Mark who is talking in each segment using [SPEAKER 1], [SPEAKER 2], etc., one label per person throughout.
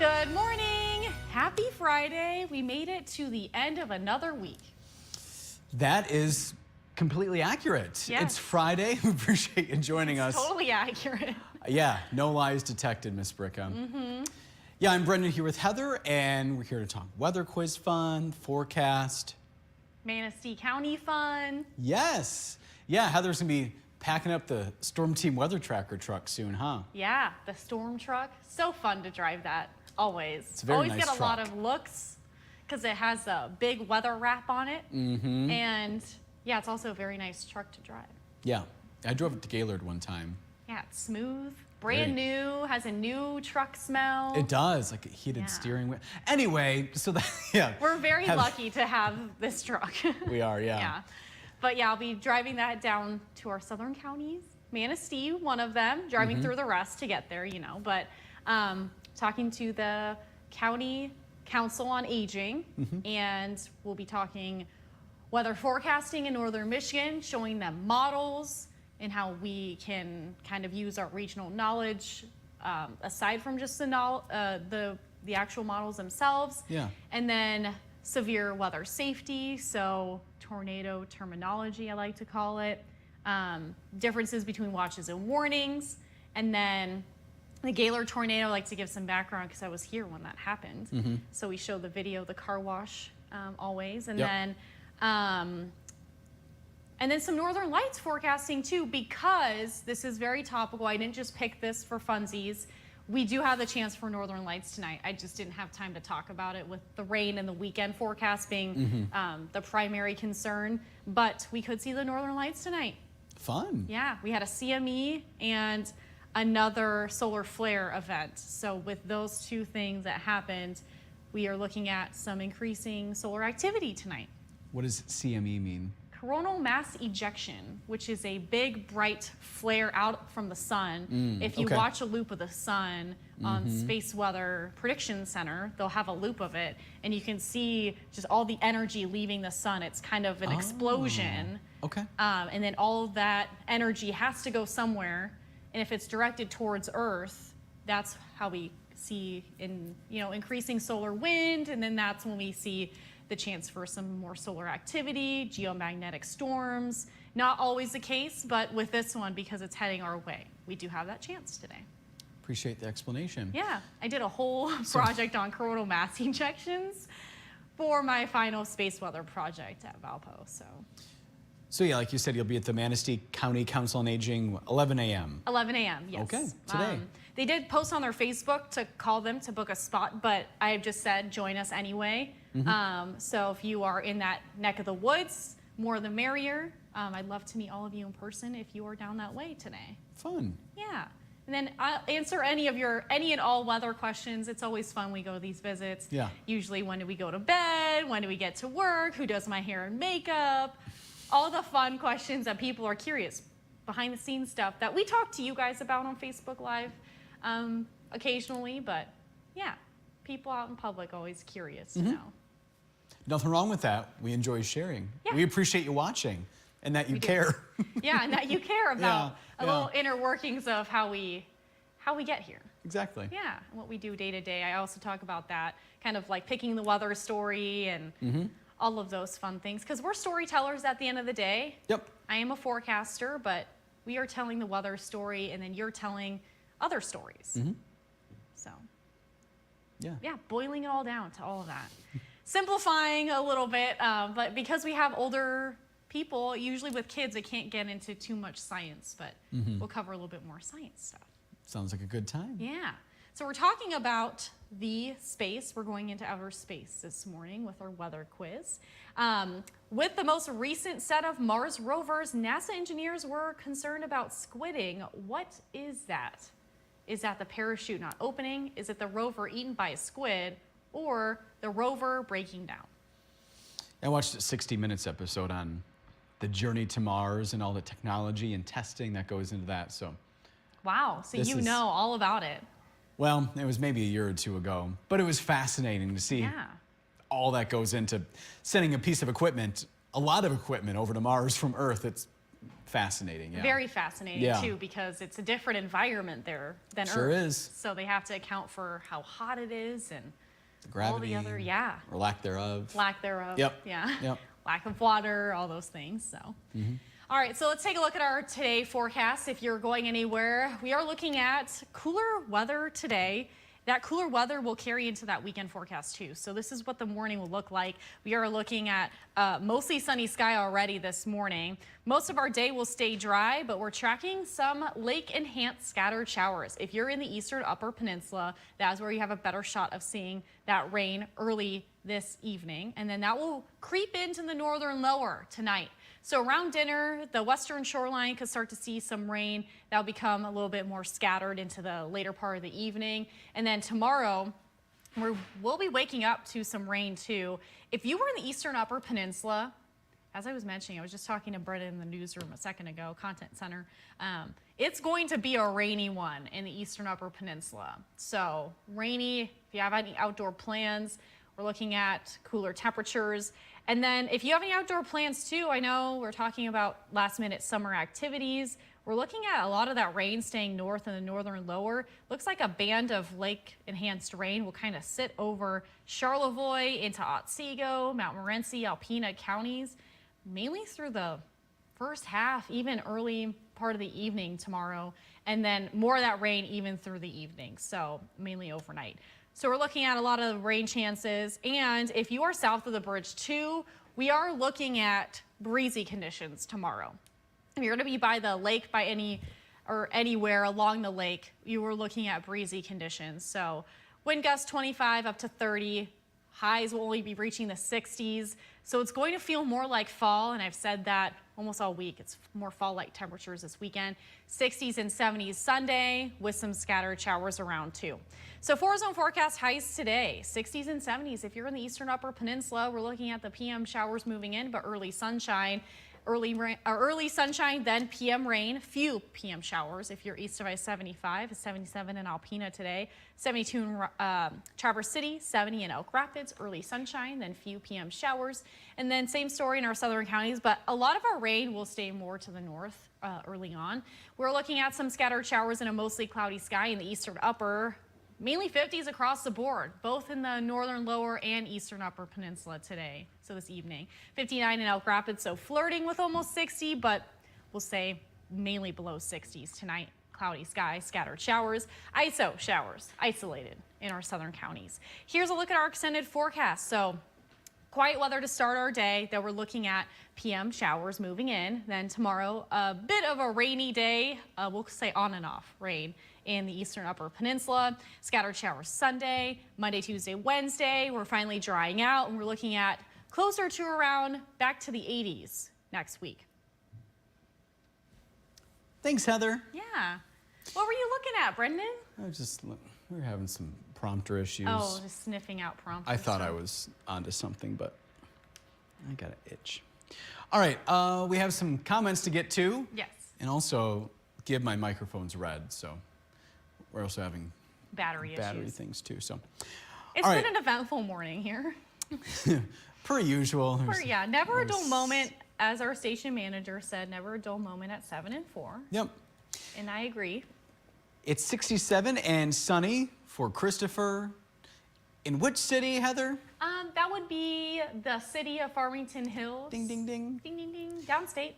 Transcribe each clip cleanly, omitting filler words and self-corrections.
[SPEAKER 1] Good morning. Happy Friday. We made it to the end of another week.
[SPEAKER 2] That is completely accurate.
[SPEAKER 1] Yes.
[SPEAKER 2] It's Friday. We appreciate you joining us.
[SPEAKER 1] Totally accurate.
[SPEAKER 2] Yeah, no lies detected, Miss Bricca. Yeah, I'm Brendan here with Heather, and we're here to talk weather quiz fun, forecast.
[SPEAKER 1] Manistee County fun.
[SPEAKER 2] Yes. Yeah, Heather's going to be packing up the Storm Team Weather Tracker truck soon, huh?
[SPEAKER 1] Yeah, the storm truck. So fun to drive that. Always.
[SPEAKER 2] It's a very
[SPEAKER 1] Always
[SPEAKER 2] nice
[SPEAKER 1] get a lot
[SPEAKER 2] truck.
[SPEAKER 1] of looks because it has a big weather wrap on it. And yeah, it's also a very nice truck to drive.
[SPEAKER 2] Yeah, I drove it to Gaylord one time.
[SPEAKER 1] Yeah, it's smooth, brand new, has a new truck smell.
[SPEAKER 2] It does, like a heated
[SPEAKER 1] Yeah.
[SPEAKER 2] steering wheel. Anyway, so that, yeah.
[SPEAKER 1] We're very lucky to have this truck.
[SPEAKER 2] We are, yeah.
[SPEAKER 1] Yeah. But yeah, I'll be driving that down to our southern counties. Manistee, one of them, driving through the rest to get there, you know. But talking to the County Council on Aging, and we'll be talking weather forecasting in northern Michigan, showing them models and how we can kind of use our regional knowledge aside from just the actual models themselves.
[SPEAKER 2] Yeah.
[SPEAKER 1] And then severe weather safety, so tornado terminology, I like to call it, differences between watches and warnings, and then the Gaylord tornado. I like to give some background because I was here when that happened. So we showed the video, the car wash, always, and then some northern lights forecasting too, because this is very topical. I didn't just pick this for funsies. We do have the chance for northern lights tonight. I just didn't have time to talk about it with the rain and the weekend forecast being the primary concern, but we could see the northern lights tonight.
[SPEAKER 2] Fun.
[SPEAKER 1] Yeah, we had a CME and another solar flare event. So with those two things that happened, we are looking at some increasing solar activity tonight.
[SPEAKER 2] What does CME mean?
[SPEAKER 1] Coronal mass ejection, which is a big bright flare out from the sun. If you watch a loop of the sun on Space Weather Prediction Center, they'll have a loop of it, and you can see just all the energy leaving the sun. It's kind of an explosion.
[SPEAKER 2] Okay.
[SPEAKER 1] And then all of that energy has to go somewhere, and if it's directed towards Earth, that's how we see increasing solar wind, and then that's when we see the chance for some more solar activity, geomagnetic storms. Not always the case, but with this one, because it's heading our way, we do have that chance today.
[SPEAKER 2] Appreciate the explanation.
[SPEAKER 1] Yeah, I did a whole project on coronal mass ejections for my final space weather project at Valpo.
[SPEAKER 2] So yeah, like you said, you'll be at the Manistee County Council on Aging, 11 a.m.
[SPEAKER 1] 11 a.m., yes.
[SPEAKER 2] Okay, today.
[SPEAKER 1] They did post on their Facebook to call them to book a spot, but I just said join us anyway. So if you are in that neck of the woods, more the merrier. I'd love to meet all of you in person if you are down that way today.
[SPEAKER 2] Fun.
[SPEAKER 1] Yeah. And then I'll answer any and all weather questions. It's always fun. We go to these visits.
[SPEAKER 2] Yeah.
[SPEAKER 1] Usually when do we go to bed? When do we get to work? Who does my hair and makeup? All the fun questions that people are curious, behind the scenes stuff that we talk to you guys about on Facebook Live occasionally, but yeah, people out in public always curious to know.
[SPEAKER 2] Nothing wrong with that. We enjoy sharing.
[SPEAKER 1] Yeah.
[SPEAKER 2] We appreciate you watching and that you care.
[SPEAKER 1] Yeah, and that you care about
[SPEAKER 2] Yeah,
[SPEAKER 1] little inner workings of how we get here.
[SPEAKER 2] Exactly.
[SPEAKER 1] Yeah, and what we do day to day. I also talk about that, kind of like picking the weather story and all of those fun things, because we're storytellers at the end of the day.
[SPEAKER 2] Yep.
[SPEAKER 1] I am a forecaster, but we are telling the weather story, and then you're telling other stories. So, yeah, boiling it all down to all of that. Simplifying a little bit, but because we have older people, usually with kids, they can't get into too much science, but we'll cover a little bit more science stuff.
[SPEAKER 2] Sounds like a good time.
[SPEAKER 1] Yeah. So we're talking about the space. We're going into outer space this morning with our weather quiz. With the most recent set of Mars rovers, NASA engineers were concerned about squidding. What is that? Is that the parachute not opening? Is it the rover eaten by a squid? Or the rover breaking down?
[SPEAKER 2] I watched a 60 Minutes episode on the journey to Mars and all the technology and testing that goes into that. So,
[SPEAKER 1] wow, so you know all about it.
[SPEAKER 2] Well, it was maybe a year or two ago, but it was fascinating to see all that goes into sending a piece of equipment, a lot of equipment over to Mars from Earth. It's fascinating. Yeah.
[SPEAKER 1] Very fascinating
[SPEAKER 2] Yeah.
[SPEAKER 1] too, because it's a different environment there than
[SPEAKER 2] Sure
[SPEAKER 1] Earth.
[SPEAKER 2] is.
[SPEAKER 1] So they have to account for how hot it is and
[SPEAKER 2] Gravity.
[SPEAKER 1] all the other,
[SPEAKER 2] Or lack thereof.
[SPEAKER 1] lack thereof.
[SPEAKER 2] Yep.
[SPEAKER 1] Yeah.
[SPEAKER 2] Yep.
[SPEAKER 1] Lack of water, all those things. So. All right, so let's take a look at our today forecast. If you're going anywhere, we are looking at cooler weather today. That cooler weather will carry into that weekend forecast too. So this is what the morning will look like. We are looking at mostly sunny sky already this morning. Most of our day will stay dry, but we're tracking some lake-enhanced scattered showers. If you're in the eastern upper peninsula, that's where you have a better shot of seeing that rain early this evening. And then that will creep into the northern lower tonight. So around dinner, the western shoreline could start to see some rain. That'll become a little bit more scattered into the later part of the evening. And then tomorrow, we'll be waking up to some rain too. If you were in the eastern upper peninsula, as I was mentioning, I was just talking to Bricca in the newsroom a second ago, Content Center. It's going to be a rainy one in the eastern upper peninsula. So rainy, if you have any outdoor plans, we're looking at cooler temperatures. And then if you have any outdoor plans too, I know we're talking about last minute summer activities. We're looking at a lot of that rain staying north in the northern lower. Looks like a band of lake enhanced rain will kind of sit over Charlevoix into Otsego, Mount Morency, Alpena counties, mainly through the first half, even early part of the evening tomorrow. And then more of that rain even through the evening. So mainly overnight. So we're looking at a lot of rain chances. And if you are south of the bridge too, we are looking at breezy conditions tomorrow. If you're going to be by the lake, anywhere along the lake, you are looking at breezy conditions. So wind gusts 25 up to 30. Highs will only be reaching the 60s. So it's going to feel more like fall, and I've said that almost all week. It's more fall-like temperatures this weekend. 60s and 70s Sunday with some scattered showers around too. So 4-zone forecast highs today, 60s and 70s. If you're in the eastern upper peninsula, we're looking at the PM showers moving in, but early sunshine. Early sunshine, then PM rain, few PM showers. If you're east of I-75, it's 77 in Alpena today, 72 in Traverse City, 70 in Elk Rapids, early sunshine, then few PM showers. And then same story in our southern counties, but a lot of our rain will stay more to the north early on. We're looking at some scattered showers in a mostly cloudy sky in the eastern upper. Mainly 50s across the board, both in the northern lower and eastern upper peninsula today, so this evening. 59 in Elk Rapids, so flirting with almost 60, but we'll say mainly below 60s tonight. Cloudy sky, scattered showers, ISO showers, isolated in our southern counties. Here's a look at our extended forecast. So quiet weather to start our day, that we're looking at PM showers moving in. Then tomorrow, a bit of a rainy day, we'll say on and off rain in the eastern upper peninsula. Scattered showers Sunday, Monday, Tuesday, Wednesday. We're finally drying out, and we're looking at closer to around back to the 80s next week.
[SPEAKER 2] Thanks, Heather.
[SPEAKER 1] Yeah. What were you looking at, Brendan?
[SPEAKER 2] We were having some prompter issues.
[SPEAKER 1] Oh, just sniffing out prompters.
[SPEAKER 2] I thought I was onto something, but I got an itch. All right, we have some comments to get to.
[SPEAKER 1] Yes.
[SPEAKER 2] And also give my microphones red, so we're also having
[SPEAKER 1] battery issues.
[SPEAKER 2] Things too. So
[SPEAKER 1] it's been an eventful morning here.
[SPEAKER 2] Per usual.
[SPEAKER 1] Yeah, never a dull moment, as our station manager said, never a dull moment at 7 and 4.
[SPEAKER 2] Yep.
[SPEAKER 1] And I agree.
[SPEAKER 2] It's 67 and sunny for Christopher. In which city, Heather?
[SPEAKER 1] That would be the city of Farmington Hills.
[SPEAKER 2] Ding, ding, ding.
[SPEAKER 1] Ding, ding, ding. Downstate.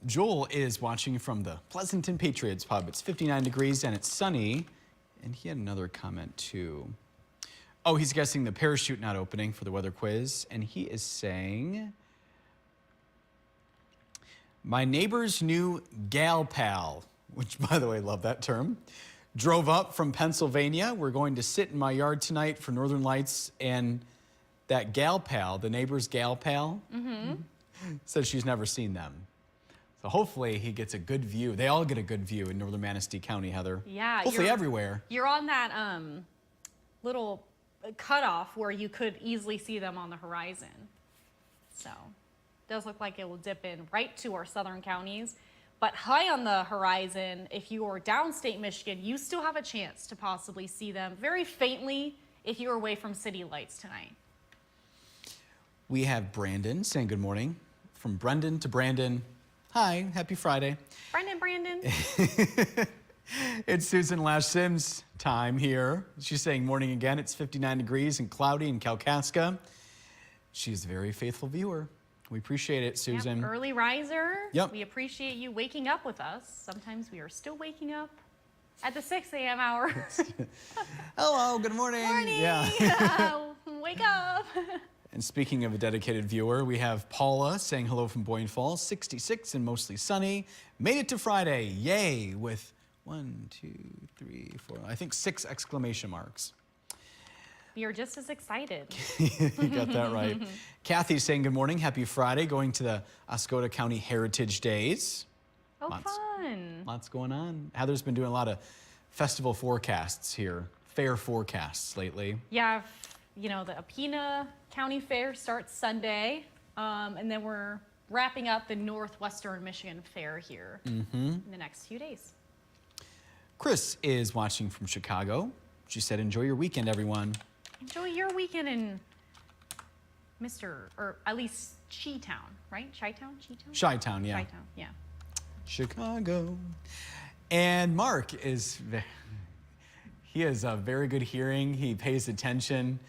[SPEAKER 2] Joel is watching from the Pleasanton Patriots pub. It's 59 degrees and it's sunny. And he had another comment too. Oh, he's guessing the parachute not opening for the weather quiz. And he is saying, my neighbor's new gal pal, which by the way, love that term, drove up from Pennsylvania. We're going to sit in my yard tonight for Northern Lights. And that gal pal, the neighbor's gal pal, says she's never seen them. So hopefully he gets a good view. They all get a good view in northern Manistee County, Heather.
[SPEAKER 1] Yeah.
[SPEAKER 2] Hopefully everywhere.
[SPEAKER 1] You're on that little cutoff where you could easily see them on the horizon. So it does look like it will dip in right to our southern counties. But high on the horizon, if you are downstate Michigan, you still have a chance to possibly see them very faintly if you're away from city lights tonight.
[SPEAKER 2] We have Brandon saying good morning. From Brendan to Brandon, Hi, happy Friday.
[SPEAKER 1] Brandon.
[SPEAKER 2] It's Susan Lash Sims time here. She's saying morning again. It's 59 degrees and cloudy in Kalkaska. She's a very faithful viewer. We appreciate it, Susan.
[SPEAKER 1] Yep, early riser.
[SPEAKER 2] Yep.
[SPEAKER 1] We appreciate you waking up with us. Sometimes we are still waking up at the 6 a.m. hour.
[SPEAKER 2] Hello, good morning.
[SPEAKER 1] Morning.
[SPEAKER 2] Yeah.
[SPEAKER 1] Wake up.
[SPEAKER 2] And speaking of a dedicated viewer, we have Paula saying hello from Boyne Falls, 66 and mostly sunny. Made it to Friday, yay, with 1, 2, 3, 4, I think 6 exclamation marks.
[SPEAKER 1] We are just as excited.
[SPEAKER 2] You got that right. Kathy's saying good morning, happy Friday, going to the Oscoda County Heritage Days.
[SPEAKER 1] Oh, fun.
[SPEAKER 2] Lots going on. Heather's been doing a lot of festival forecasts here, fair forecasts lately.
[SPEAKER 1] Yeah, you know, the Alpena County Fair starts Sunday, and then we're wrapping up the Northwestern Michigan Fair here in the next few days.
[SPEAKER 2] Chris is watching from Chicago. She said, enjoy your weekend, everyone.
[SPEAKER 1] Enjoy your weekend in or at least Chi-Town, right? Chi-Town?
[SPEAKER 2] Chi-Town, yeah.
[SPEAKER 1] Chi-Town, yeah.
[SPEAKER 2] Chicago. And Mark he has a very good hearing. He pays attention.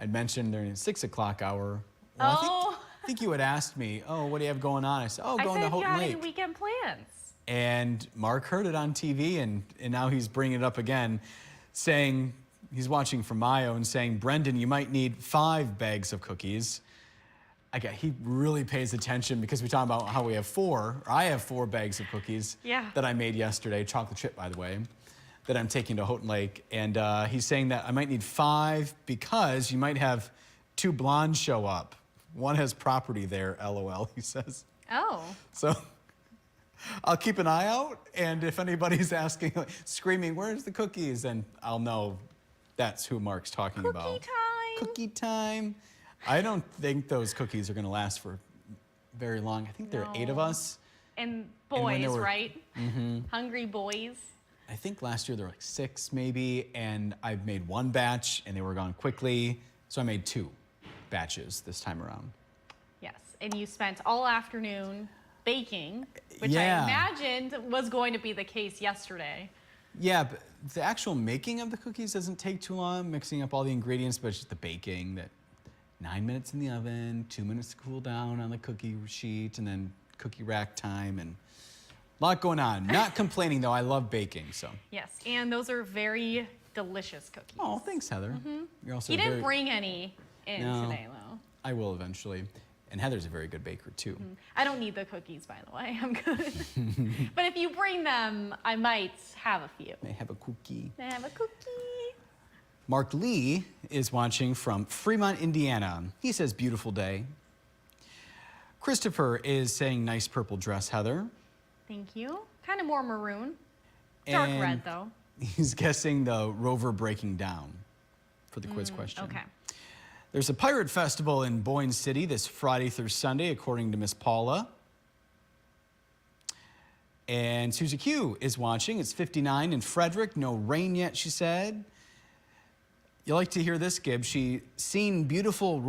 [SPEAKER 2] I mentioned during the 6 o'clock hour. Well, I think you had asked me, oh, what do you have going on? I said, oh, going to Houghton Lake.
[SPEAKER 1] Any weekend plans?
[SPEAKER 2] And Mark heard it on TV, and now he's bringing it up again, saying, he's watching from Mayo and saying, Brendan, you might need 5 bags of cookies. He really pays attention because we talk about how we have 4, or I have 4 bags of cookies that I made yesterday, chocolate chip, by the way, that I'm taking to Houghton Lake. And he's saying that I might need 5 because you might have 2 blondes show up. One has property there, LOL, he says.
[SPEAKER 1] Oh.
[SPEAKER 2] So I'll keep an eye out, and if anybody's asking, screaming, where's the cookies? And I'll know that's who Mark's talking about. Cookie time. I don't think those cookies are going to last for very long. I think there are 8 of us.
[SPEAKER 1] And boys, right? Hungry boys.
[SPEAKER 2] I think last year there were like 6 maybe, and I've made 1 batch, and they were gone quickly. So I made 2 batches this time around.
[SPEAKER 1] Yes, and you spent all afternoon baking, which
[SPEAKER 2] Yeah.
[SPEAKER 1] I imagined was going to be the case yesterday.
[SPEAKER 2] Yeah, but the actual making of the cookies doesn't take too long, mixing up all the ingredients, but it's just the baking that 9 minutes in the oven, 2 minutes to cool down on the cookie sheet, and then cookie rack time, and a lot going on. Not complaining, though. I love baking, so.
[SPEAKER 1] Yes, and those are very delicious cookies.
[SPEAKER 2] Oh, thanks, Heather. You're also
[SPEAKER 1] He didn't bring any in
[SPEAKER 2] No.
[SPEAKER 1] today, though.
[SPEAKER 2] I will eventually. And Heather's a very good baker, too.
[SPEAKER 1] I don't need the cookies, by the way. I'm good. But if you bring them, I might have a few.
[SPEAKER 2] May have a cookie.
[SPEAKER 1] I have a cookie.
[SPEAKER 2] Mark Lee is watching from Fremont, Indiana. He says, beautiful day. Christopher is saying, nice purple dress, Heather.
[SPEAKER 1] Thank you. Kind of more maroon. Dark
[SPEAKER 2] And
[SPEAKER 1] red, though.
[SPEAKER 2] He's guessing the rover breaking down for the quiz question.
[SPEAKER 1] Okay.
[SPEAKER 2] There's a pirate festival in Boyne City this Friday through Sunday, according to Miss Paula. And Susie Q is watching. It's 59 in Frederick. No rain yet, she said. You like to hear this, Gibbs. She seen beautiful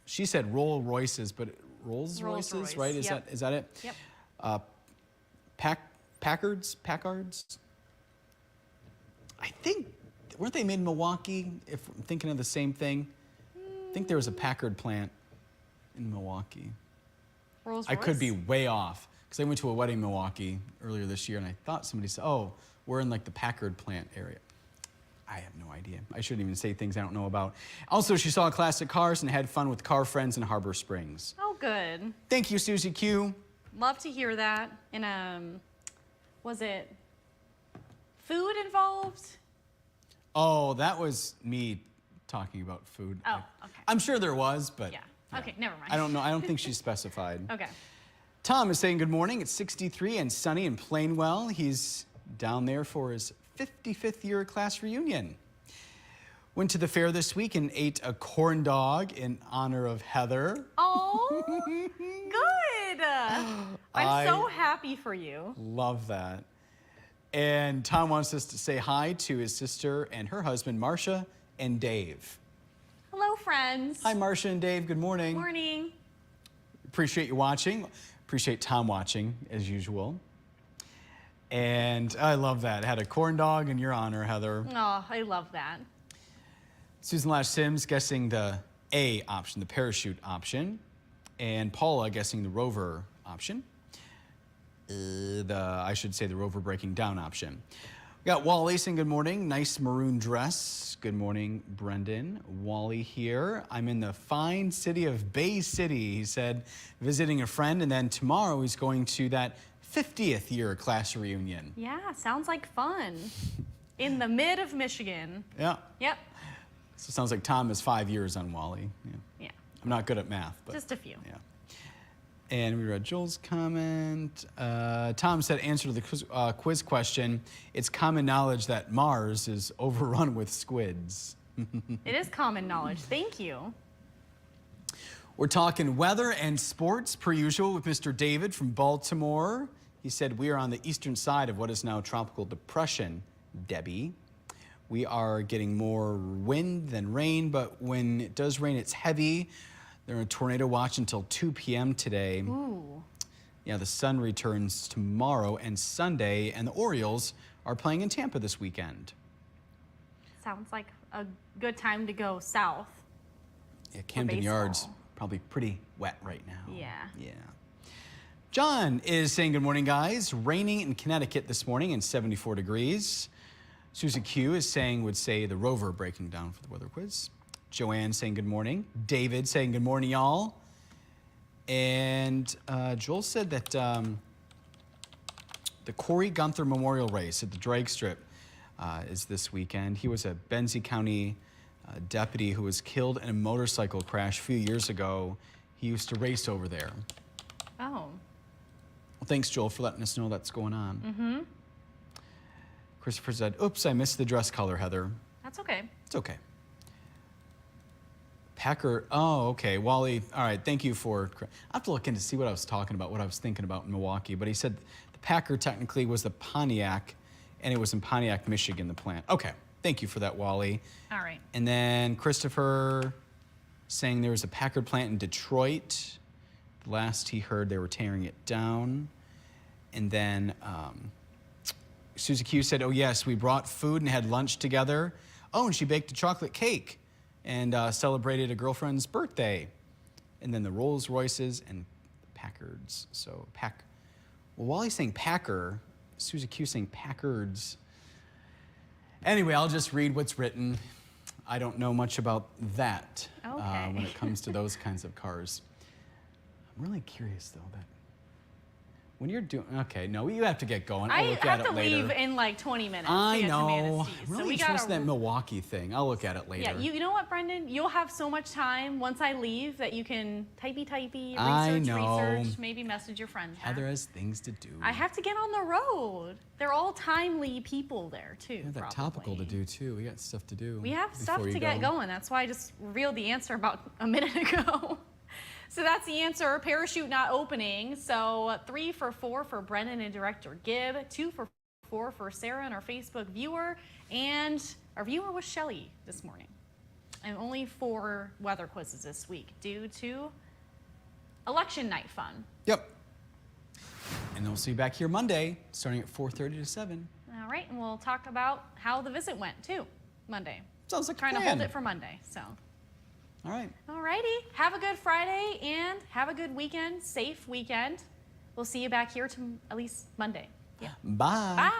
[SPEAKER 2] she said Rolls Royces, but Rolls Royces, right? Is that it?
[SPEAKER 1] Yep.
[SPEAKER 2] Packards? I think, weren't they made in Milwaukee, if I'm thinking of the same thing? I think there was a Packard plant in Milwaukee.
[SPEAKER 1] Rolls-Royce?
[SPEAKER 2] I could be way off, because I went to a wedding in Milwaukee earlier this year, and I thought somebody said, oh, we're in like the Packard plant area. I have no idea. I shouldn't even say things I don't know about. Also, she saw classic cars and had fun with car friends in Harbor Springs.
[SPEAKER 1] Oh, good.
[SPEAKER 2] Thank you, Susie Q.
[SPEAKER 1] Love to hear that. And was it food involved?
[SPEAKER 2] Oh, that was me talking about food.
[SPEAKER 1] Oh, okay.
[SPEAKER 2] I'm sure there was, but
[SPEAKER 1] Yeah. Okay, never mind.
[SPEAKER 2] I don't know. I don't think she specified.
[SPEAKER 1] Okay.
[SPEAKER 2] Tom is saying good morning. It's 63 and sunny in Plainwell. He's down there for his 55th year class reunion. Went to the fair this week and ate a corn dog in honor of Heather.
[SPEAKER 1] Oh, good. I'm so happy for you.
[SPEAKER 2] Love that. And Tom wants us to say hi to his sister and her husband, Marcia and Dave.
[SPEAKER 1] Hello, friends.
[SPEAKER 2] Hi, Marcia and Dave. Good morning.
[SPEAKER 1] Morning.
[SPEAKER 2] Appreciate you watching. Appreciate Tom watching, as usual. And I love that. Had a corn dog in your honor, Heather.
[SPEAKER 1] Oh, I love that.
[SPEAKER 2] Susan Lash Sims guessing the A option, the parachute option. And Paula guessing the rover option. I should say the rover breaking down option. We got Wally saying good morning. Nice maroon dress. Good morning, Brendan. Wally here. I'm in the fine city of Bay City, he said, visiting a friend. And then tomorrow he's going to that 50th year class reunion.
[SPEAKER 1] Yeah, sounds like fun. In the mid of Michigan.
[SPEAKER 2] Yeah.
[SPEAKER 1] Yep.
[SPEAKER 2] So it sounds like Tom is 5 years on Wally.
[SPEAKER 1] Yeah.
[SPEAKER 2] I'm not good at math, but
[SPEAKER 1] just a few.
[SPEAKER 2] Yeah. And we read Joel's comment. Tom said, answer to the quiz question, it's common knowledge that Mars is overrun with squids.
[SPEAKER 1] It is common knowledge. Thank you.
[SPEAKER 2] We're talking weather and sports, per usual, with Mr. David from Baltimore. He said, we are on the eastern side of what is now tropical depression, Debbie. We are getting more wind than rain, but when it does rain, it's heavy. They're in a tornado watch until 2 p.m. today.
[SPEAKER 1] Ooh.
[SPEAKER 2] Yeah, the sun returns tomorrow and Sunday, and the Orioles are playing in Tampa this weekend.
[SPEAKER 1] Sounds like a good time to go south.
[SPEAKER 2] Yeah, Camden Yards probably pretty wet right now.
[SPEAKER 1] Yeah.
[SPEAKER 2] Yeah. John is saying good morning, guys. Raining in Connecticut this morning and 74 degrees. Susie Q is saying, would say the rover breaking down for the weather quiz. Joanne saying good morning. David saying good morning, y'all. And Joel said that the Corey Gunther Memorial Race at the drag strip is this weekend. He was a Benzie County deputy who was killed in a motorcycle crash a few years ago. He used to race over there.
[SPEAKER 1] Oh.
[SPEAKER 2] Well, thanks, Joel, for letting us know that's going on.
[SPEAKER 1] Mm-hmm.
[SPEAKER 2] Christopher said, oops, I missed the dress color, Heather.
[SPEAKER 1] That's okay.
[SPEAKER 2] It's okay. Packer, oh, okay. Wally, all right, thank you for, I have to look in to see what I was talking about, what I was thinking about in Milwaukee, but he said the Packer technically was the Pontiac, and it was in Pontiac, Michigan, the plant. Okay, thank you for that, Wally.
[SPEAKER 1] All right.
[SPEAKER 2] And then Christopher saying there was a Packard plant in Detroit. Last he heard, they were tearing it down. And then Susie Q said, oh yes, we brought food and had lunch together. Oh, and she baked a chocolate cake and celebrated a girlfriend's birthday. And then the Rolls Royces and Packards. So well, Wally's saying Packer, Susie Q saying Packards. Anyway, I'll just read what's written. I don't know much about that when it comes to those kinds of cars. I'm really curious though that when you're doing, okay, no, you have to get going. I'll look at it later.
[SPEAKER 1] I have to leave in like 20 minutes.
[SPEAKER 2] I
[SPEAKER 1] to get
[SPEAKER 2] know.
[SPEAKER 1] To Manistee,
[SPEAKER 2] I'm
[SPEAKER 1] so
[SPEAKER 2] really
[SPEAKER 1] we
[SPEAKER 2] interested
[SPEAKER 1] gotta,
[SPEAKER 2] in that Milwaukee thing. I'll look at it later.
[SPEAKER 1] Yeah, you know what, Brendan? You'll have so much time once I leave that you can typey, research, maybe message your friends.
[SPEAKER 2] Heather has things to do.
[SPEAKER 1] I have to get on the road. They're all timely people there too.
[SPEAKER 2] Yeah, that's topical to do too. We got stuff to do.
[SPEAKER 1] We have stuff to get going. That's why I just revealed the answer about a minute ago. So that's the answer. Parachute not opening. So 3 for 4 for Brendan and Director Gibb. 2 for 4 for Sarah and our Facebook viewer. And our viewer was Shelly this morning. And only 4 weather quizzes this week due to election night fun.
[SPEAKER 2] Yep. And we'll see you back here Monday, starting at 4:30 to 7.
[SPEAKER 1] All right, and we'll talk about how the visit went too, Monday.
[SPEAKER 2] Sounds like
[SPEAKER 1] trying to hold it for Monday. So.
[SPEAKER 2] All right.
[SPEAKER 1] All righty. Have a good Friday and have a good weekend. Safe weekend. We'll see you back here at least Monday. Yeah.
[SPEAKER 2] Bye.
[SPEAKER 1] Bye.